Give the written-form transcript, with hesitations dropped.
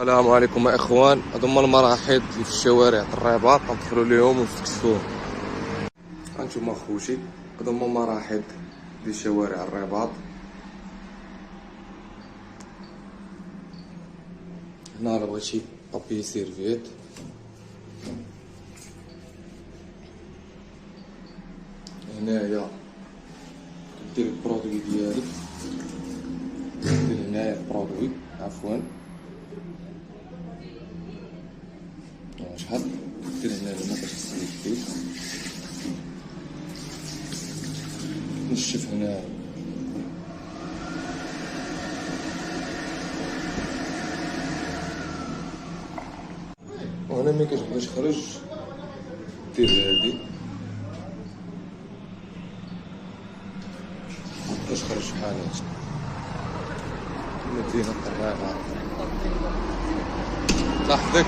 السلام عليكم يا اخوان. هذوما المراحل اللي في الشوارع الرباط غندخلوا ليهم ونفتشوهم. هانتوما خوتي، هذوما مراحل ديال شوارع الرباط. هنا الا بغيتي طابي سيرفيت، هنايا دير البرودوي ديالك، دير هنايا البرودوي عفوا شحال دير هنا الماء باش تسلك فيه، نشف هنا وهنا ملي كتبغي تخرج دير هادي باش تخرج بحال هادي. مدينة الرباط لاحظك.